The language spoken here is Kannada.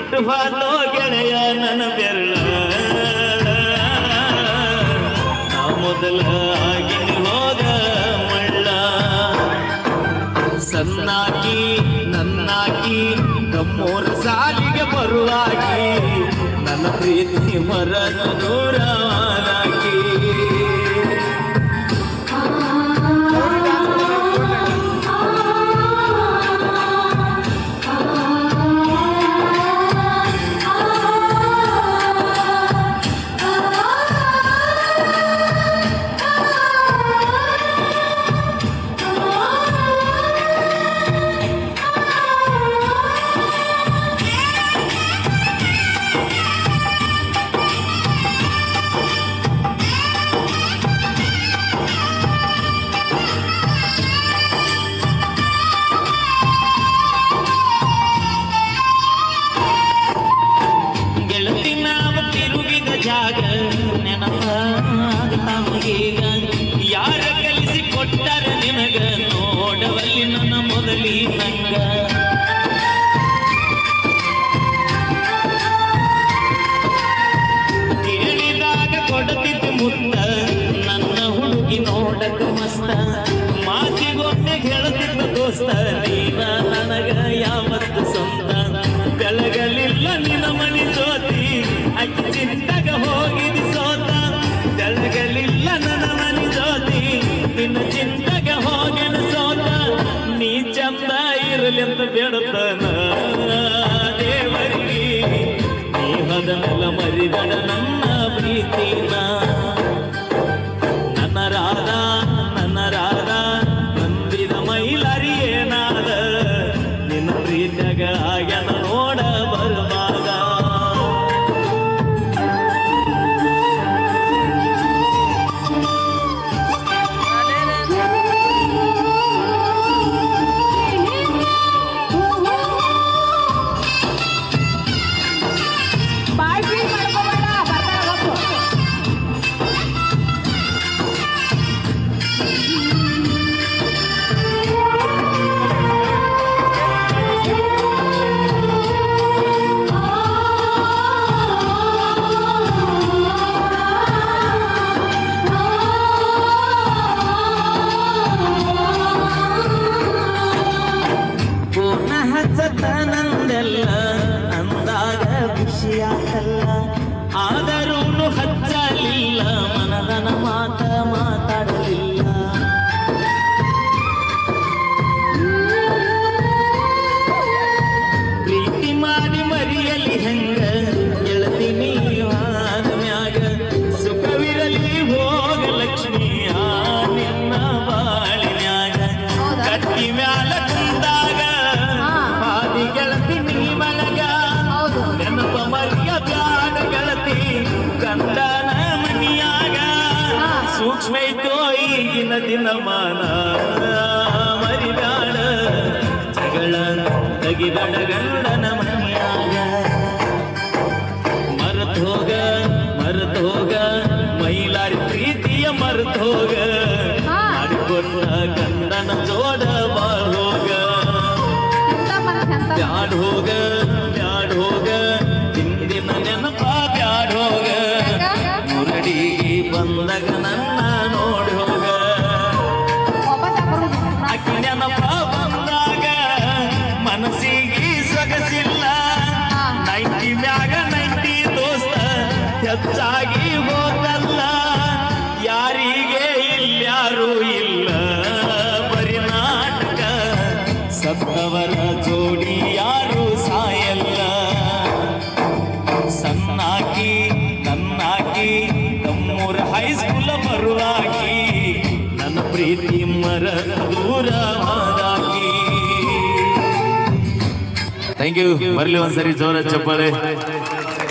ಬಿಟ್ಟು ಬಾಲೋ ಗೆಳೆಯ ನನ್ನ ಬೆರಳ ನಾ ಮೊದಲ ಆಗಿನಿ ಹೋಗ ಮಳ್ಳ ಸನ್ನಾಕಿ ನನ್ನಾಕಿ ನಮ್ಮೂರ ಸಾಲಿಗೆ ಬರುವಾಗಿ ನನ್ನ ಪ್ರೀತಿ ಮರದ ದೂರವಾದಾಕಿ ಜಾಗ ನೆನಪಾಗೀಗ ಯಾರ ಕಲಿಸಿ ಕೊಟ್ಟರ ನಿನಗ ನೋಡವಲ್ಲಿ ನನ್ನ ಮೊದಲಿ ನಂಗ ಕೇಳಿದಾಗ ಕೊಡತಿದ್ದು ಮುತ್ತ ನನ್ನ ಹುಡುಗಿ ನೋಡಕ ಮಸ್ತ ಮಾತಿಗೊಮ್ಮೆ ಹೇಳತಿದ್ದ ದೋಸ್ತ ನೀನ ನನಗ ಯಾವತ್ತು ಸ್ವಂತ ಬೆಳಗಲಿಲ್ಲ ನಿನ್ನ ಮನಿ ಜ್ಯೋತಿ ಅಕ್ಕಿ ಚಿಂತಗ ಹೋಗಿದಿ ಸೋತ ಬೆಳಗಲಿಲ್ಲ ನನ್ನ ಮನಿ ಜ್ಯೋತಿ ನಿನ್ನ ಚಿಂತಗ ಹೋಗನ ಸೋತ ನೀ ಚಂದ ಇರಲೆಂತ ಬೇಡುತ್ತಾನ ದೇವರಿಗೆ ನೀ ಹದನೆಲ್ಲ ಮರಿದಡ ನನ್ನ ಪ್ರೀತಿನ ನನ್ನ ರಾಧ ನಂಬಿದ ಮೈಲಾರಿಯೇನಾದ ನಿನ್ನ ಪ್ರೀತಿಯಾಗ ಆಗ್ಯಾನ ನೋಡ ಬರುವಾಗ ನಂದೆಲ್ಲ ಅಂದಾಗ ಖುಷಿಯಾಗಲ್ಲ ಆದರೂ ಹಚ್ಚಲಿಲ್ಲ ಮನದನ ಮಾತಾಡಲಿಲ್ಲ ಪ್ರೀತಿ ಮಾಡಿ ಮರಿಯಲಿ ಹೆಂಗ ಗೆಳತೀನಿ ಮ್ಯಾಗ ಸುಖವಿರಲಿ ಹೋಗ ಲಕ್ಷ್ಮಿ ನಿನ್ನ ಬಾಳಿನ್ಯಾಗ ಕಟ್ಟಿ ಮ್ಯಾಲ ಕುಂದಾಗ ಗೆಳತಿ ನೀ ಮಲಗ ನೆನಪ ಮರಿಯ ಬ್ಯಾಡ ಗೆಳತಿ ಕಂದನ ಮನಿಯಾಗ ಸೂಕ್ಷ್ಮ ಐತೋ ಈಗಿನ ದಿನಮಾನ ಮರಿಬ್ಯಾಡ ಜಗಳ ತಗಿಬೇಡ ಗಂಡನ ಮನಿಯಾಗ ಮರೆತೋಗ ಮೈಲಾರಿ ಪ್ರೀತಿಯ ಮರೆತೋಗ ಮಾಡಿಕೊಂಡ ಗಂಡನ ಜೋಡ ಬಾಳೋಗ ಬ್ಯಾಡ್ ಹೋಗ ಹಿಂದಿನ ನೆನಪ ಬ್ಯಾಡ್ ಹೋಗ ಮುರಡಿಗೆ ಬಂದಾಗ ನನ್ನ ನೋಡಿ ಹೋಗ ಅಕ್ಕಿ ನೆನಪ ಬಂದಾಗ ಮನಸ್ಸಿಗೆ ಸೊಗಸಿಲ್ಲ 90 ಮ್ಯಾಗ 90 ದೋಸ್ತ ಹೆಚ್ಚಾಗಿ ಹೋಗಲ್ಲ ಯಾರಿಗೆ ಇಲ್ಯಾರೂ ಇಲ್ಲ ಬರಿ ನಾಟಕ ಸತ್ತವರ ಜೋಡಿ ಯಾರು ಸಾಯಲ್ಲ ಸನ್ನಾಕಿ ನನ್ನಾಕಿ ನಮ್ಮೂರ ಹೈಸ್ಕೂಲ ಬರುವಾಗಿ ನನ್ನ ಪ್ರೀತಿ ಮರ ದೂರವಾದಾಗಿ ಥ್ಯಾಂಕ್ ಯು ಬರಲಿ ಒಂದ್ಸರಿ ಜೋರ ಚಪ್ಪಾಳೆ